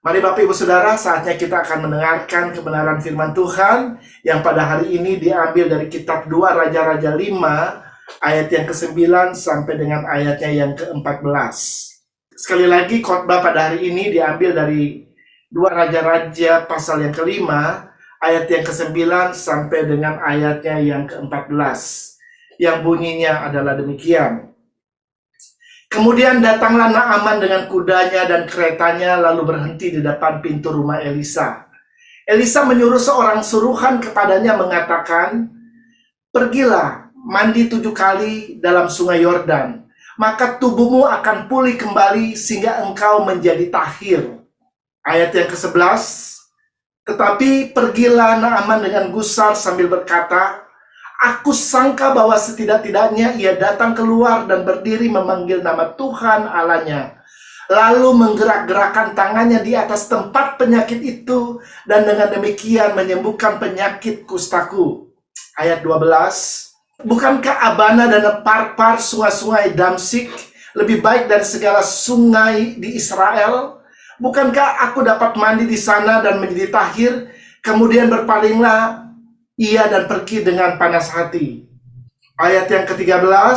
Mari Bapak Ibu Saudara, saatnya kita akan mendengarkan kebenaran firman Tuhan yang pada hari ini diambil dari kitab 2 Raja-Raja 5 ayat yang ke-9 sampai dengan ayatnya yang ke-14. Sekali lagi khotbah pada hari ini diambil dari 2 Raja-Raja pasal yang ke-5 ayat yang ke-9 sampai dengan ayatnya yang ke-14. Yang bunyinya adalah demikian. Kemudian datanglah Naaman dengan kudanya dan keretanya lalu berhenti di depan pintu rumah Elisa. Elisa menyuruh seorang suruhan kepadanya mengatakan, "Pergilah, mandi 7 kali dalam sungai Yordan, maka tubuhmu akan pulih kembali sehingga engkau menjadi tahir." Ayat yang ke-11, tetapi pergilah Naaman dengan gusar sambil berkata, "Aku sangka bahwa setidak-tidaknya ia datang keluar dan berdiri memanggil nama Tuhan Allahnya, lalu menggerak-gerakkan tangannya di atas tempat penyakit itu, dan dengan demikian menyembuhkan penyakit kustaku." Ayat 12, bukankah Abana dan Parpar, sungai-sungai Damsik, lebih baik dari segala sungai di Israel? Bukankah aku dapat mandi di sana dan menjadi tahir? Kemudian berpalinglah ia dan pergi dengan panas hati. Ayat yang ke-13,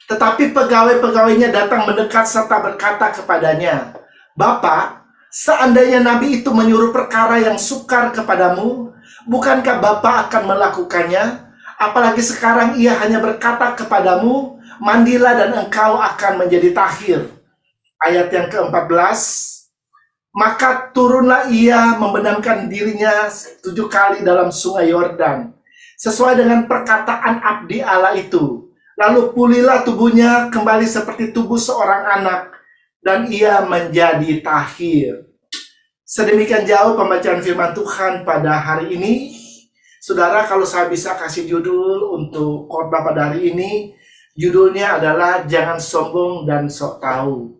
tetapi pegawai-pegawainya datang mendekat serta berkata kepadanya, "Bapak, seandainya nabi itu menyuruh perkara yang sukar kepadamu, bukankah Bapak akan melakukannya? Apalagi sekarang ia hanya berkata kepadamu, mandilah dan engkau akan menjadi tahir." Ayat yang ke-14, maka turunlah ia membenamkan dirinya 7 kali dalam sungai Yordan, sesuai dengan perkataan abdi Allah itu. Lalu pulihlah tubuhnya kembali seperti tubuh seorang anak, dan ia menjadi tahir. Sedemikian jauh pembacaan firman Tuhan pada hari ini. Saudara, kalau saya bisa kasih judul untuk khotbah pada hari ini, judulnya adalah Jangan Sombong dan Sok Tahu.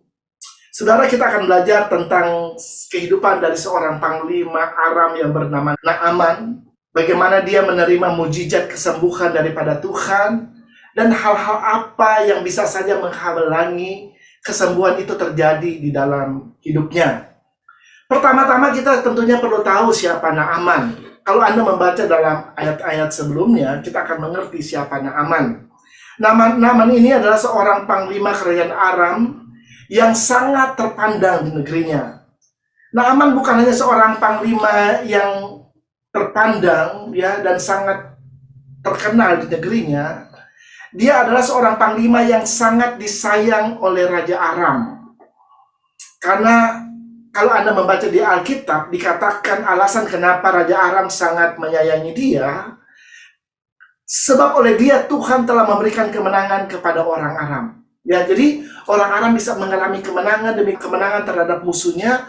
Saudara, kita akan belajar tentang kehidupan dari seorang panglima Aram yang bernama Naaman. Bagaimana dia menerima mujizat kesembuhan daripada Tuhan, dan hal-hal apa yang bisa saja menghalangi kesembuhan itu terjadi di dalam hidupnya. Pertama-tama kita tentunya perlu tahu siapa Naaman. Kalau Anda membaca dalam ayat-ayat sebelumnya, kita akan mengerti siapa Naaman. Naaman ini adalah seorang panglima kerajaan Aram yang sangat terpandang di negerinya. Naaman bukan hanya seorang panglima yang terpandang ya dan sangat terkenal di negerinya, dia adalah seorang panglima yang sangat disayang oleh Raja Aram. Karena kalau Anda membaca di Alkitab, dikatakan alasan kenapa Raja Aram sangat menyayangi dia, sebab oleh dia Tuhan telah memberikan kemenangan kepada orang Aram. Ya, jadi orang Aram bisa mengalami kemenangan demi kemenangan terhadap musuhnya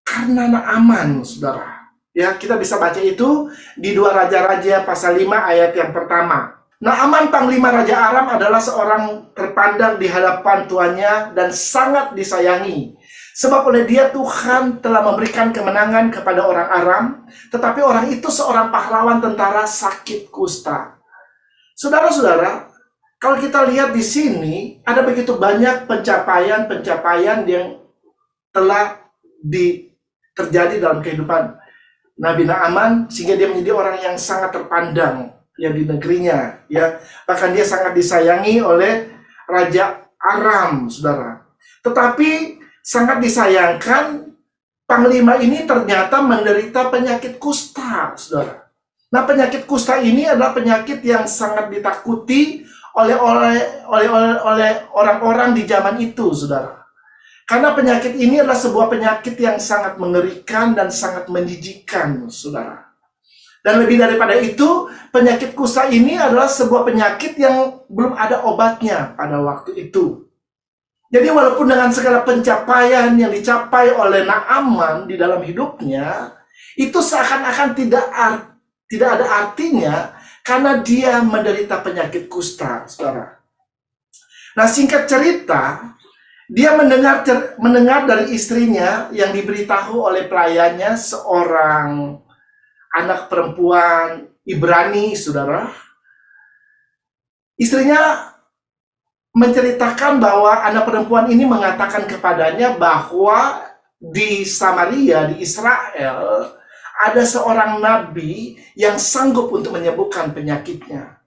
karena Naaman, saudara. Ya, kita bisa baca itu di 2 Raja-Raja pasal 5 ayat yang pertama. Naaman panglima Raja Aram adalah seorang terpandang di hadapan tuannya dan sangat disayangi. Sebab oleh dia Tuhan telah memberikan kemenangan kepada orang Aram, tetapi orang itu seorang pahlawan tentara sakit kusta. Saudara-saudara, kalau kita lihat di sini, ada begitu banyak pencapaian-pencapaian yang telah terjadi dalam kehidupan Nabi Naaman, sehingga dia menjadi orang yang sangat terpandang ya di negerinya. Ya, bahkan dia sangat disayangi oleh Raja Aram, saudara. Tetapi sangat disayangkan, panglima ini ternyata menderita penyakit kusta, saudara. Nah, penyakit kusta ini adalah penyakit yang sangat ditakuti oleh orang-orang di zaman itu, saudara. Karena penyakit ini adalah sebuah penyakit yang sangat mengerikan dan sangat menjijikkan, saudara. Dan lebih daripada itu, penyakit kusta ini adalah sebuah penyakit yang belum ada obatnya pada waktu itu. Jadi walaupun dengan segala pencapaian yang dicapai oleh Naaman di dalam hidupnya, itu seakan-akan tidak ada artinya, karena dia menderita penyakit kusta, saudara. Nah, singkat cerita, dia mendengar dari istrinya yang diberitahu oleh pelayannya, seorang anak perempuan Ibrani, saudara. Istrinya menceritakan bahwa anak perempuan ini mengatakan kepadanya bahwa di Samaria, di Israel, ada seorang nabi yang sanggup untuk menyembuhkan penyakitnya.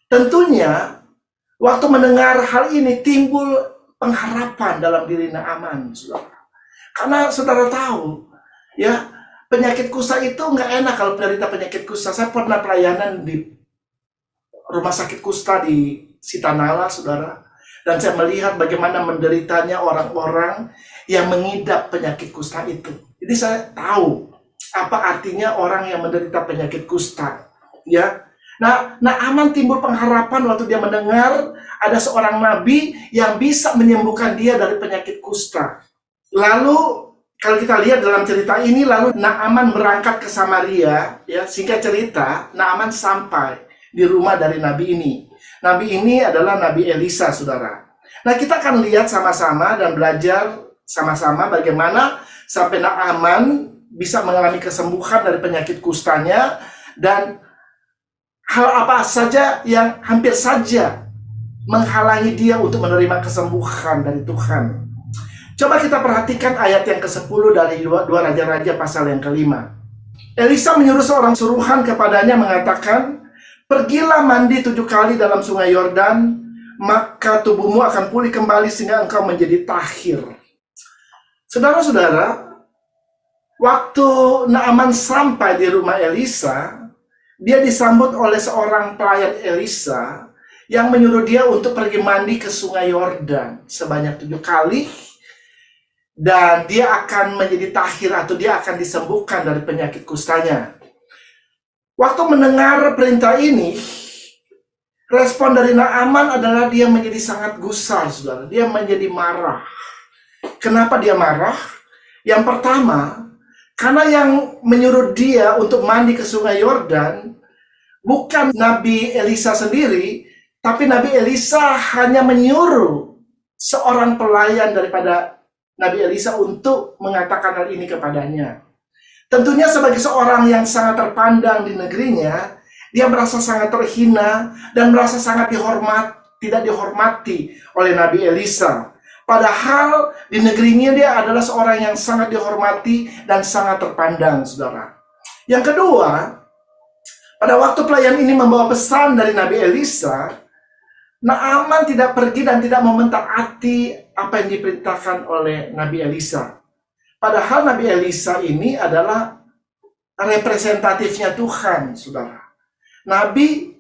Tentunya, waktu mendengar hal ini timbul pengharapan dalam diri Naaman, saudara. Karena saudara tahu, ya, penyakit kusta itu nggak enak kalau penderita penyakit kusta. Saya pernah pelayanan di rumah sakit kusta di Sitanala, saudara. Dan saya melihat bagaimana menderitanya orang-orang yang mengidap penyakit kusta itu. Jadi saya tahu apa artinya orang yang menderita penyakit kusta, ya. Nah, Naaman timbul pengharapan waktu dia mendengar ada seorang nabi yang bisa menyembuhkan dia dari penyakit kusta. Lalu kalau kita lihat dalam cerita ini, lalu Naaman berangkat ke Samaria, ya. Singkat cerita, Naaman sampai di rumah dari nabi ini. Nabi ini adalah Nabi Elisa, saudara. Nah, kita akan lihat sama-sama dan belajar sama-sama bagaimana sampai Naaman bisa mengalami kesembuhan dari penyakit kustanya, dan hal apa saja yang hampir saja menghalangi dia untuk menerima kesembuhan dari Tuhan. Coba kita perhatikan ayat yang ke-10 dari 2 Raja-Raja pasal yang ke-5. Elisa menyuruh seorang suruhan kepadanya mengatakan, "Pergilah mandi 7 kali dalam sungai Yordan, maka tubuhmu akan pulih kembali sehingga engkau menjadi tahir." Saudara-saudara, waktu Naaman sampai di rumah Elisa, dia disambut oleh seorang pelayan Elisa yang menyuruh dia untuk pergi mandi ke sungai Yordan sebanyak 7 kali, dan dia akan menjadi tahir atau dia akan disembuhkan dari penyakit kustanya. Waktu mendengar perintah ini, respon dari Naaman adalah dia menjadi sangat gusar, saudara. Dia menjadi marah. Kenapa dia marah? Yang pertama, karena yang menyuruh dia untuk mandi ke sungai Yordan bukan Nabi Elisa sendiri, tapi Nabi Elisa hanya menyuruh seorang pelayan daripada Nabi Elisa untuk mengatakan hal ini kepadanya. Tentunya sebagai seorang yang sangat terpandang di negerinya, dia merasa sangat terhina dan merasa sangat tidak dihormati oleh Nabi Elisa. Padahal di negerinya dia adalah seorang yang sangat dihormati dan sangat terpandang, saudara. Yang kedua, pada waktu pelayan ini membawa pesan dari Nabi Elisa, Naaman tidak pergi dan tidak mementaati apa yang diperintahkan oleh Nabi Elisa. Padahal Nabi Elisa ini adalah representatifnya Tuhan, saudara. Nabi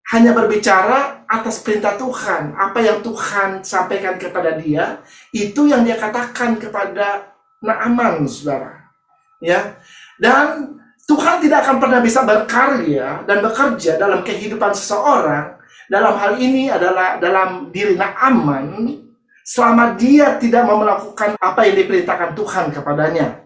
hanya berbicara atas perintah Tuhan. Apa yang Tuhan sampaikan kepada dia, itu yang dia katakan kepada Naaman, saudara. Ya, dan Tuhan tidak akan pernah bisa berkarya dan bekerja dalam kehidupan seseorang. Dalam hal ini adalah dalam diri Naaman, selama dia tidak mau melakukan apa yang diperintahkan Tuhan kepadanya.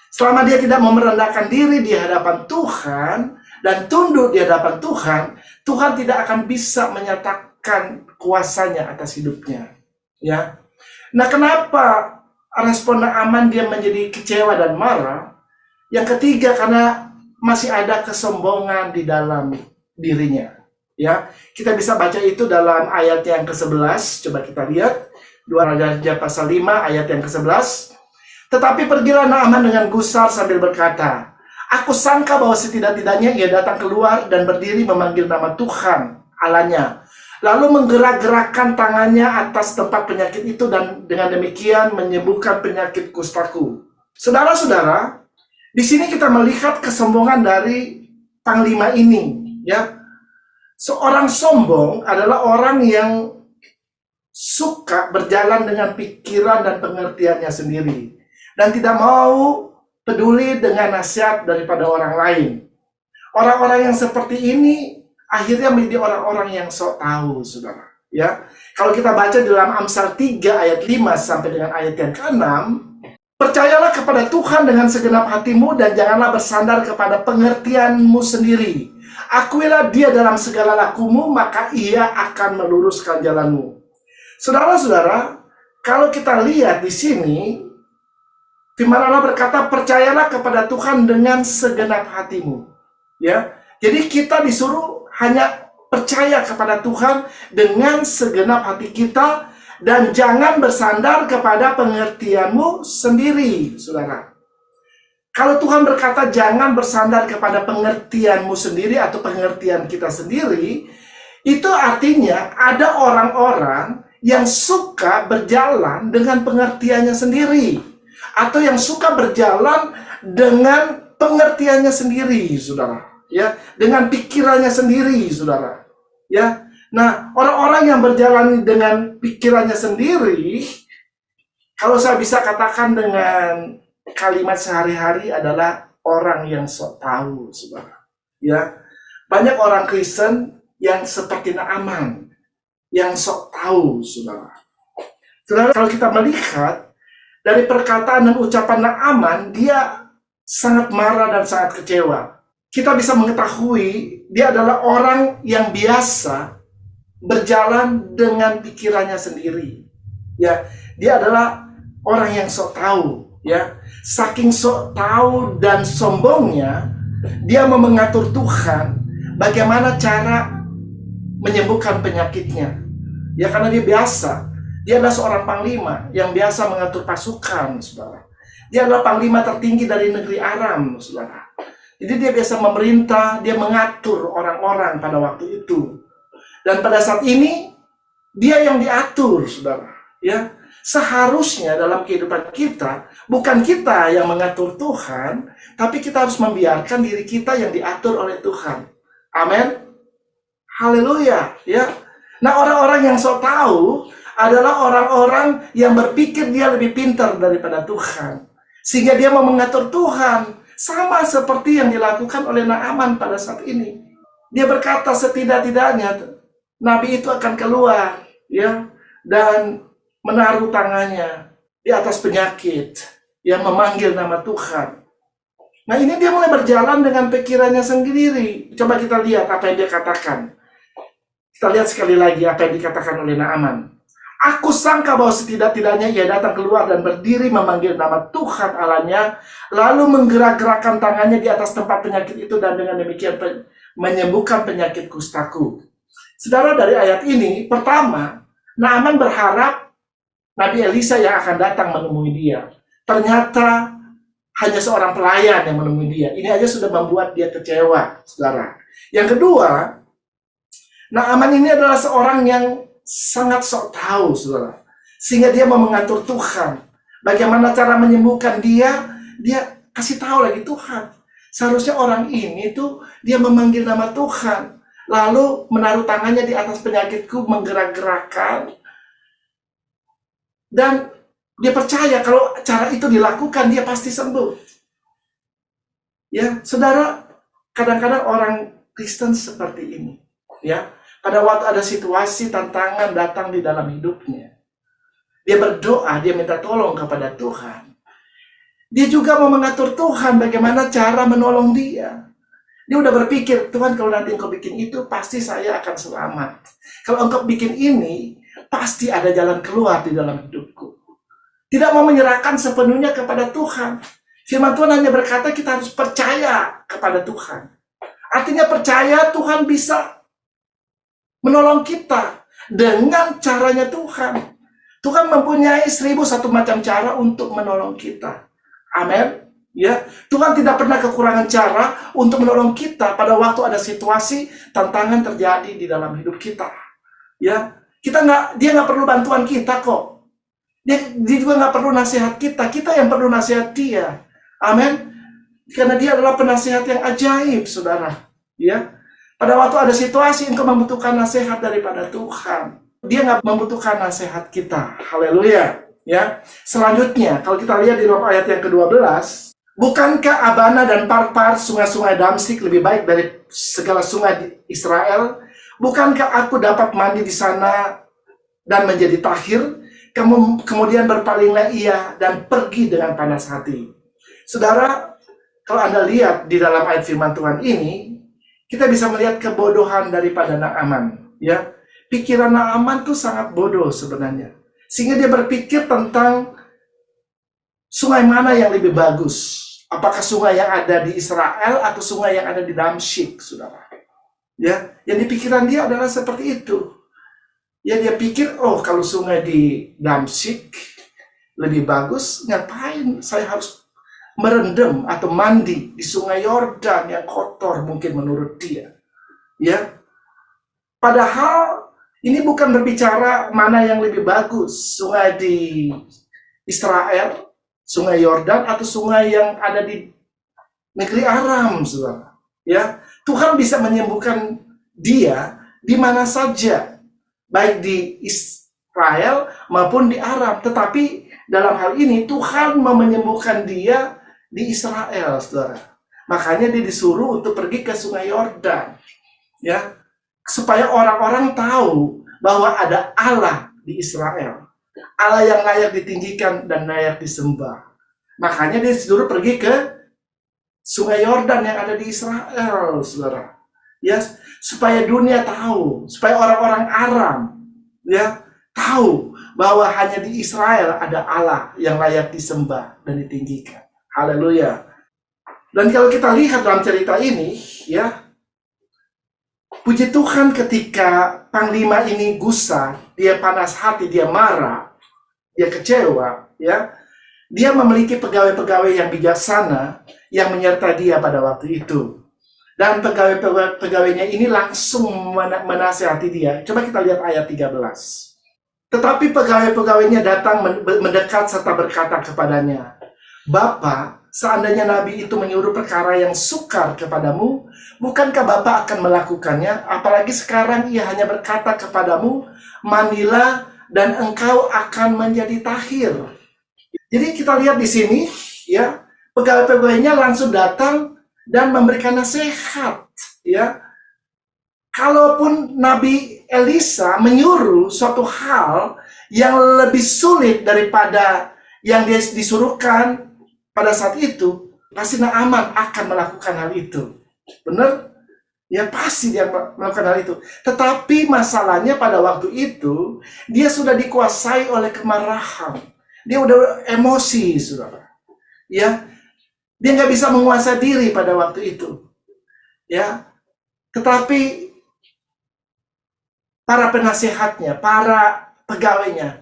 Selama dia tidak mau merendahkan diri di hadapan Tuhan dan tunduk di hadapan Tuhan, Tuhan tidak akan bisa menyatakan kuasanya atas hidupnya. Ya. Nah, kenapa respon Naaman dia menjadi kecewa dan marah? Yang ketiga, karena masih ada kesombongan di dalam dirinya. Ya, kita bisa baca itu dalam ayat yang ke-11. Coba kita lihat 2 Raja pasal 5 ayat yang ke-11. Tetapi pergilah Naaman dengan gusar sambil berkata, "Aku sangka bahwa setidak-tidaknya ia datang keluar dan berdiri memanggil nama Tuhan Allahnya, lalu menggerak-gerakkan tangannya atas tempat penyakit itu dan dengan demikian menyembuhkan penyakit kustaku." Saudara-saudara, di sini kita melihat kesombongan dari panglima ini, ya. Seorang sombong adalah orang yang suka berjalan dengan pikiran dan pengertiannya sendiri dan tidak mau peduli dengan nasihat daripada orang lain. Orang-orang yang seperti ini akhirnya menjadi orang-orang yang sok tahu, saudara. Ya, kalau kita baca dalam Amsal 3 ayat 5 sampai dengan ayat yang ke-6, "Percayalah kepada Tuhan dengan segenap hatimu dan janganlah bersandar kepada pengertianmu sendiri. Akuilah dia dalam segala lakumu, maka ia akan meluruskan jalanmu." Saudara-saudara, kalau kita lihat di sini, firman Allah berkata, "Percayalah kepada Tuhan dengan segenap hatimu." Ya, jadi kita disuruh hanya percaya kepada Tuhan dengan segenap hati kita Dan jangan bersandar kepada pengertianmu sendiri, saudara. Kalau Tuhan berkata jangan bersandar kepada pengertianmu sendiri atau pengertian kita sendiri, itu artinya ada orang-orang yang suka berjalan dengan pengertiannya sendiri, atau yang suka berjalan dengan pengertiannya sendiri, saudara. Ya, dengan pikirannya sendiri, saudara. Ya, nah orang-orang yang berjalan dengan pikirannya sendiri, kalau saya bisa katakan dengan kalimat sehari-hari, adalah orang yang sok tahu, saudara. Ya, banyak orang Kristen yang seperti Naaman, yang sok tahu, saudara. Saudara, kalau kita melihat dari perkataan dan ucapan Naaman, dia sangat marah dan sangat kecewa. Kita bisa mengetahui dia adalah orang yang biasa berjalan dengan pikirannya sendiri. Ya, dia adalah orang yang sok tahu. Ya, saking sok tahu dan sombongnya, dia mau mengatur Tuhan bagaimana cara menyembuhkan penyakitnya. Ya, karena dia biasa. Dia adalah seorang panglima yang biasa mengatur pasukan, saudara. Dia adalah panglima tertinggi dari negeri Aram, saudara. Jadi dia biasa memerintah, dia mengatur orang-orang pada waktu itu. Dan pada saat ini, dia yang diatur, saudara. Ya, seharusnya dalam kehidupan kita, bukan kita yang mengatur Tuhan, tapi kita harus membiarkan diri kita yang diatur oleh Tuhan. Amin. Haleluya. Ya. Nah, orang-orang yang sok tahu adalah orang-orang yang berpikir dia lebih pintar daripada Tuhan, sehingga dia mau mengatur Tuhan, sama seperti yang dilakukan oleh Naaman pada saat ini. Dia berkata setidak-tidaknya Nabi itu akan keluar, ya, dan menaruh tangannya di atas penyakit, yang memanggil nama Tuhan. Nah, ini dia mulai berjalan dengan pikirannya sendiri. Coba kita lihat apa yang dia katakan. Kita lihat sekali lagi apa yang dikatakan oleh Naaman. Aku sangka bahwa setidak-tidaknya ia datang keluar dan berdiri memanggil nama Tuhan Allahnya, lalu menggerak-gerakkan tangannya di atas tempat penyakit itu, dan dengan demikian menyembuhkan penyakit kustaku. Saudara, dari ayat ini, pertama, Naaman berharap Nabi Elisa yang akan datang menemui dia. Ternyata hanya seorang pelayan yang menemui dia. Ini aja sudah membuat dia kecewa, saudara. Yang kedua, Naaman ini adalah seorang yang sangat sok tahu, saudara. Sehingga dia mau mengatur Tuhan. Bagaimana cara menyembuhkan dia, dia kasih tahu lagi Tuhan. Seharusnya orang ini tuh dia memanggil nama Tuhan, lalu menaruh tangannya di atas penyakitku, menggerak-gerakkan. Dan dia percaya kalau cara itu dilakukan, dia pasti sembuh. Ya, saudara, kadang-kadang orang Kristen seperti ini. Ya, pada waktu ada situasi tantangan datang di dalam hidupnya, dia berdoa, dia minta tolong kepada Tuhan. Dia juga mau mengatur Tuhan bagaimana cara menolong dia. Dia udah berpikir, Tuhan, kalau nanti engkau bikin itu, pasti saya akan selamat. Kalau engkau bikin ini, pasti ada jalan keluar di dalam hidupku. Tidak mau menyerahkan sepenuhnya kepada Tuhan. Firman Tuhan hanya berkata kita harus percaya kepada Tuhan. Artinya percaya Tuhan bisa menolong kita dengan caranya Tuhan. Tuhan mempunyai 1001 macam cara untuk menolong kita. Amin. Ya, Tuhan tidak pernah kekurangan cara untuk menolong kita pada waktu ada situasi tantangan terjadi di dalam hidup kita. Ya, dia nggak perlu bantuan kita kok. Dia juga nggak perlu nasihat kita. Kita yang perlu nasihat dia. Amin. Karena dia adalah penasihat yang ajaib, saudara. Ya. Pada waktu ada situasi engkau membutuhkan nasihat daripada Tuhan, dia nggak membutuhkan nasihat kita. Haleluya. Ya. Selanjutnya, kalau kita lihat di dalam ayat yang ke-12, bukankah Abana dan Parpar, sungai-sungai Damsik, lebih baik dari segala sungai di Israel? Bukankah aku dapat mandi di sana dan menjadi tahir? Kemudian berpalinglah ia dan pergi dengan panas hati. Saudara, kalau Anda lihat di dalam ayat firman Tuhan ini, kita bisa melihat kebodohan daripada Naaman. Ya, pikiran Naaman tuh sangat bodoh sebenarnya. Sehingga dia berpikir tentang sungai mana yang lebih bagus. Apakah sungai yang ada di Israel atau sungai yang ada di Damsyik, saudara? Ya, yang di pikiran dia adalah seperti itu. Ya dia pikir, oh kalau sungai di Damsyik lebih bagus, ngapain saya harus merendam atau mandi di sungai Yordan yang kotor mungkin menurut dia. Ya, padahal ini bukan berbicara mana yang lebih bagus, sungai di Israel, sungai Yordan, atau sungai yang ada di negeri Aram, saudara. Ya, Tuhan bisa menyembuhkan dia di mana saja, baik di Israel maupun di Aram. Tetapi dalam hal ini Tuhan mau menyembuhkan dia di Israel, saudara. Makanya dia disuruh untuk pergi ke sungai Yordan, ya, supaya orang-orang tahu bahwa ada Allah di Israel, Allah yang layak ditinggikan dan layak disembah. Makanya dia disuruh pergi ke sungai Yordan yang ada di Israel, saudara. Ya, supaya dunia tahu, supaya orang-orang Aram, ya, tahu bahwa hanya di Israel ada Allah yang layak disembah dan ditinggikan. Haleluya. Dan kalau kita lihat dalam cerita ini, ya, puji Tuhan ketika panglima ini gusar, dia panas hati, dia marah, dia kecewa, ya. Dia memiliki pegawai-pegawai yang bijaksana yang menyertai dia pada waktu itu. Dan pegawai-pegawainya ini langsung menasihati dia. Coba kita lihat ayat 13. Tetapi pegawai-pegawainya datang mendekat serta berkata kepadanya, Bapa, seandainya Nabi itu menyuruh perkara yang sukar kepadamu, bukankah Bapa akan melakukannya? Apalagi sekarang ia hanya berkata kepadamu, mandilah dan engkau akan menjadi tahir. Jadi kita lihat di sini, ya, pegawai-pegawainya langsung datang dan memberikan nasihat, ya. Kalaupun Nabi Elisa menyuruh suatu hal yang lebih sulit daripada yang dia disuruhkan pada saat itu, pasti Naaman akan melakukan hal itu. Benar? Ya pasti dia melakukan hal itu. Tetapi masalahnya pada waktu itu, dia sudah dikuasai oleh kemarahan. Dia udah emosi, saudara. Ya, dia nggak bisa menguasai diri pada waktu itu. Ya, tetapi para penasihatnya, para pegawainya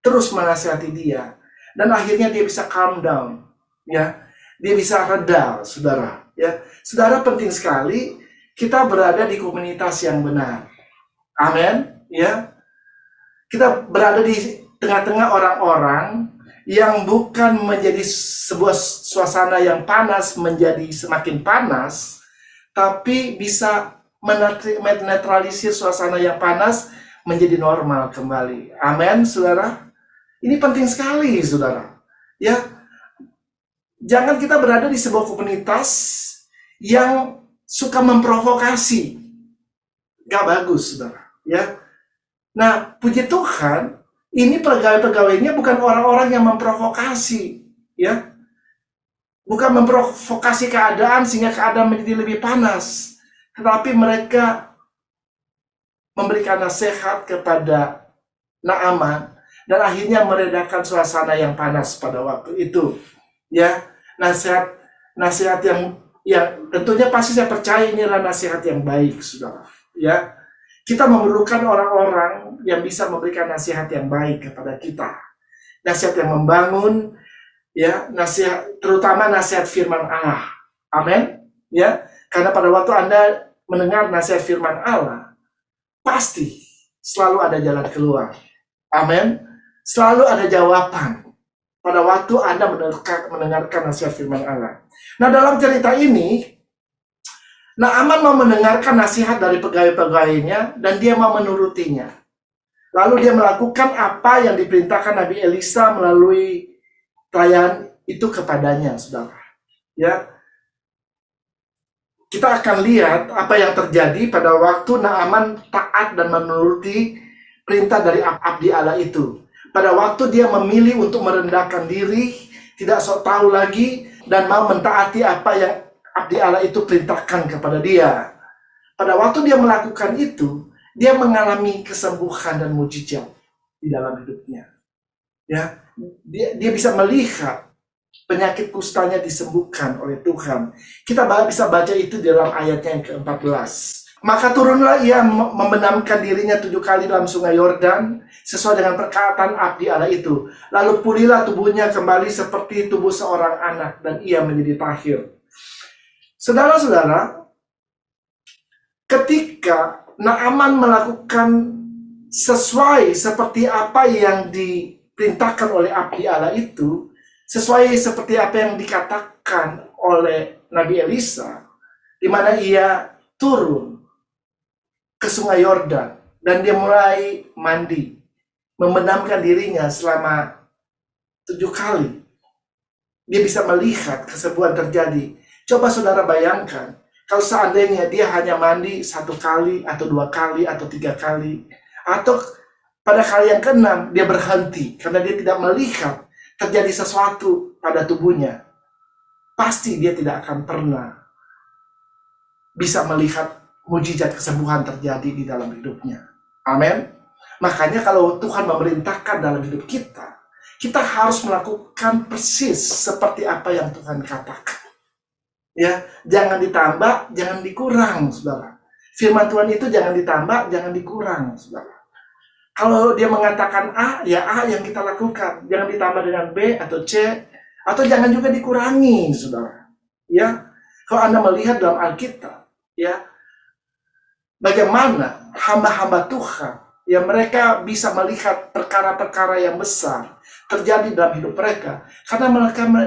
terus menasihati dia, dan akhirnya dia bisa calm down. Ya, dia bisa reda, saudara. Ya, saudara, penting sekali kita berada di komunitas yang benar. Amin. Ya, kita berada di tengah-tengah orang-orang yang bukan menjadi sebuah suasana yang panas menjadi semakin panas, tapi bisa menetralisir suasana yang panas menjadi normal kembali. Amin, saudara. Ini penting sekali, saudara. Ya, jangan kita berada di sebuah komunitas yang suka memprovokasi. Gak bagus, saudara. Ya. Nah, puji Tuhan, ini pegawai-pegawainya bukan orang-orang yang memprovokasi, ya. Bukan memprovokasi keadaan sehingga keadaan menjadi lebih panas, tetapi mereka memberikan nasihat kepada Naaman dan akhirnya meredakan suasana yang panas pada waktu itu. Ya, nasihat yang tentunya pasti saya percaya inilah nasihat yang baik, saudara. Ya. Kita memerlukan orang-orang yang bisa memberikan nasihat yang baik kepada kita. Nasihat yang membangun, ya, nasihat, terutama nasihat firman Allah. Amin. Ya, karena pada waktu Anda mendengar nasihat firman Allah, pasti selalu ada jalan keluar. Amin. Selalu ada jawaban pada waktu Anda mendengarkan nasihat firman Allah. Nah, dalam cerita ini, Naaman mau mendengarkan nasihat dari pegawai-pegawainya dan dia mau menurutinya. Lalu dia melakukan apa yang diperintahkan Nabi Elisa melalui pelayan itu kepadanya, saudara. Ya, kita akan lihat apa yang terjadi pada waktu Naaman taat dan menuruti perintah dari abdi Allah itu. Pada waktu dia memilih untuk merendahkan diri, tidak sok tahu lagi, dan mau mentaati apa yang abdi Allah itu perintahkan kepada dia. Pada waktu dia melakukan itu, dia mengalami kesembuhan dan mujizat di dalam hidupnya. Ya, dia bisa melihat penyakit kustanya disembuhkan oleh Tuhan. Kita bisa baca itu di dalam ayatnya yang ke-14. Maka turunlah ia membenamkan dirinya 7 kali dalam sungai Yordan, sesuai dengan perkataan abdi Allah itu. Lalu pulihlah tubuhnya kembali seperti tubuh seorang anak, dan ia menjadi tahir. Saudara-saudara, ketika Naaman melakukan sesuai seperti apa yang diperintahkan oleh abdi Allah itu, sesuai seperti apa yang dikatakan oleh Nabi Elisa, di mana ia turun ke sungai Yordan dan dia mulai mandi, membenamkan dirinya selama 7 kali. Dia bisa melihat kesembuhan terjadi. Coba saudara bayangkan, kalau seandainya dia hanya mandi 1 kali, atau 2 kali, atau 3 kali, atau pada kali yang ke-6 dia berhenti karena dia tidak melihat terjadi sesuatu pada tubuhnya, pasti dia tidak akan pernah bisa melihat mujizat kesembuhan terjadi di dalam hidupnya. Amin. Makanya kalau Tuhan memerintahkan dalam hidup kita, kita harus melakukan persis seperti apa yang Tuhan katakan. Ya, jangan ditambah, jangan dikurang, saudara. Firman Tuhan itu jangan ditambah, jangan dikurang, saudara. Kalau dia mengatakan A, ya A yang kita lakukan. Jangan ditambah dengan B atau C, atau jangan juga dikurangi, saudara. Ya, kalau Anda melihat dalam Alkitab, ya, bagaimana hamba-hamba Tuhan yang mereka bisa melihat perkara-perkara yang besar terjadi dalam hidup mereka karena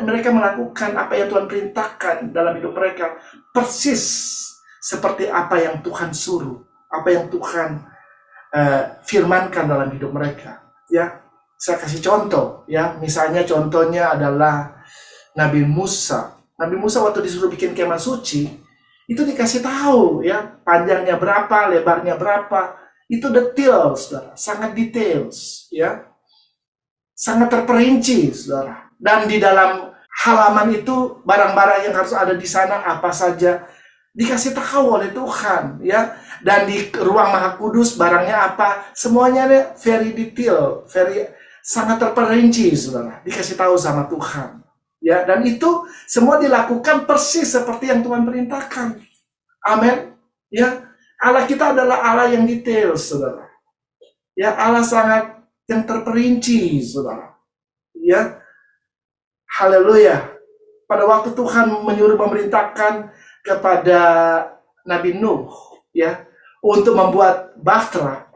mereka melakukan apa yang Tuhan perintahkan dalam hidup mereka, persis seperti apa yang Tuhan suruh, apa yang Tuhan firmankan dalam hidup mereka. Ya, saya kasih contoh, ya, misalnya contohnya adalah Nabi Musa. Nabi Musa waktu disuruh bikin kemah suci, itu dikasih tahu, ya, panjangnya berapa, lebarnya berapa. Itu detail, saudara, sangat details, ya, sangat terperinci, saudara. Dan di dalam halaman itu barang-barang yang harus ada di sana apa saja dikasih tahu oleh Tuhan, ya. Dan di ruang Maha Kudus barangnya apa, semuanya very detail, sangat terperinci, saudara, dikasih tahu sama Tuhan. Ya, dan itu semua dilakukan persis seperti yang Tuhan perintahkan. Amin. Ya, Allah kita adalah Allah yang detail, saudara. Ya, Allah sangat yang terperinci, saudara. Ya, haleluya. Pada waktu Tuhan menyuruh memerintahkan kepada Nabi Nuh, ya, untuk membuat bahtera,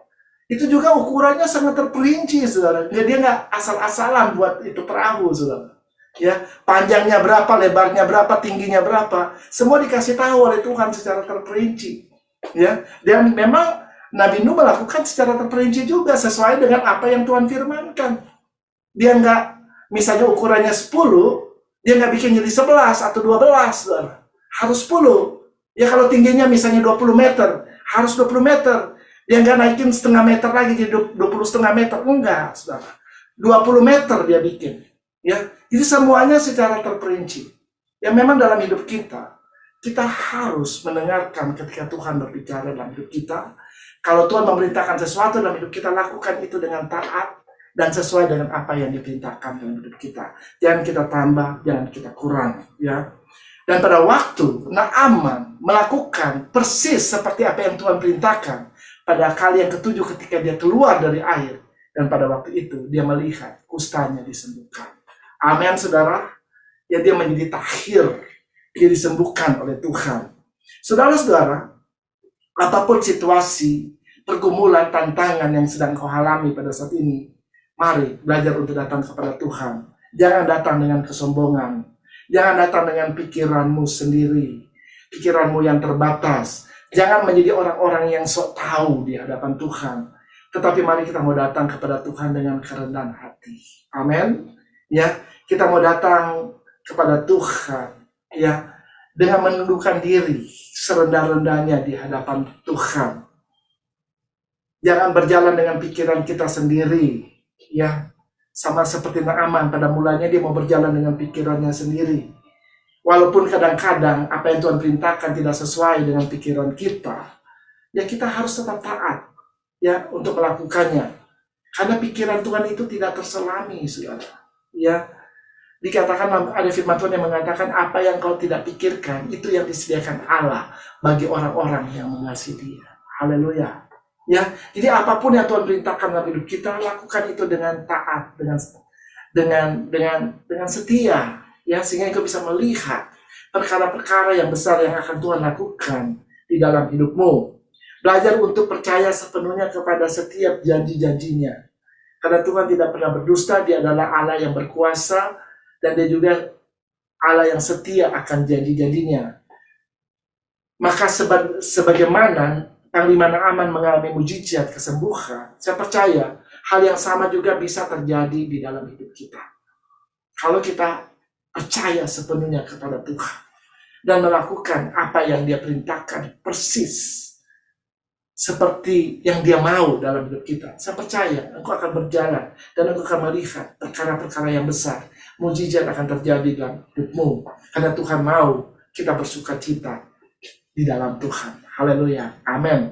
itu juga ukurannya sangat terperinci, saudara. Dia nggak asal-asalan buat itu perahu, saudara. Ya, panjangnya berapa, lebarnya berapa, tingginya berapa, semua dikasih tahu oleh Tuhan secara terperinci. Ya, dan memang Nabi Nuh melakukan secara terperinci juga sesuai dengan apa yang Tuhan firmankan. Dia nggak, misalnya ukurannya 10, dia nggak bikin jadi 11 atau 12, saudara. Harus 10. Ya, kalau tingginya misalnya 20 meter, harus 20 meter. Dia nggak naikin setengah meter lagi jadi 20,5 meter. Enggak, saudara. 20 meter dia bikin. Ya, jadi semuanya secara terperinci. Ya, memang dalam hidup kita harus mendengarkan ketika Tuhan berbicara dalam hidup kita. Kalau Tuhan memerintahkan sesuatu dalam hidup kita, lakukan itu dengan taat dan sesuai dengan apa yang diperintahkan dalam hidup kita. Jangan kita tambah, jangan kita kurang, ya. Dan pada waktu Naaman melakukan persis seperti apa yang Tuhan perintahkan, pada kali yang ke-7 ketika dia keluar dari air, dan pada waktu itu dia melihat kustanya disembuhkan. Amin, saudara. Ya, dia menjadi tahir, dia disembuhkan oleh Tuhan. Saudara-saudara, apapun situasi, pergumulan, tantangan yang sedang kau alami pada saat ini, mari belajar untuk datang kepada Tuhan. Jangan datang dengan kesombongan. Jangan datang dengan pikiranmu sendiri, pikiranmu yang terbatas. Jangan menjadi orang-orang yang sok tahu di hadapan Tuhan. Tetapi mari kita mau datang kepada Tuhan dengan kerendahan hati. Amin. Ya, kita mau datang kepada Tuhan, ya, dengan menundukkan diri serendah-rendahnya di hadapan Tuhan. Jangan berjalan dengan pikiran kita sendiri, ya. Sama seperti Naaman, pada mulanya dia mau berjalan dengan pikirannya sendiri. Walaupun kadang-kadang apa yang Tuhan perintahkan tidak sesuai dengan pikiran kita, ya kita harus tetap taat, ya, untuk melakukannya. Karena pikiran Tuhan itu tidak terselami, saudara. Ya, Dikatakan ada firman Tuhan yang mengatakan apa yang kau tidak pikirkan itu yang disediakan Allah bagi orang-orang yang mengasihi Dia. Haleluya. Ya, jadi apapun yang Tuhan perintahkan dalam hidup kita, lakukan itu dengan taat, dengan setia, ya, sehingga kau bisa melihat perkara-perkara yang besar yang akan Tuhan lakukan di dalam hidupmu. Belajar untuk percaya sepenuhnya kepada setiap janji-janjinya. Karena Tuhan tidak pernah berdusta, Dia adalah Allah yang berkuasa, dan Dia juga Allah yang setia akan janji-janjinya. Maka sebagaimana Panglima Naaman mengalami mujizat kesembuhan, saya percaya hal yang sama juga bisa terjadi di dalam hidup kita. Kalau kita percaya sepenuhnya kepada Tuhan dan melakukan apa yang Dia perintahkan persis seperti yang Dia mau dalam hidup kita, saya percaya engkau akan berjalan dan engkau akan melihat perkara-perkara yang besar. Mujizat akan terjadi dalam hidupmu karena Tuhan mau kita bersuka cita di dalam Tuhan. Haleluya. Amin.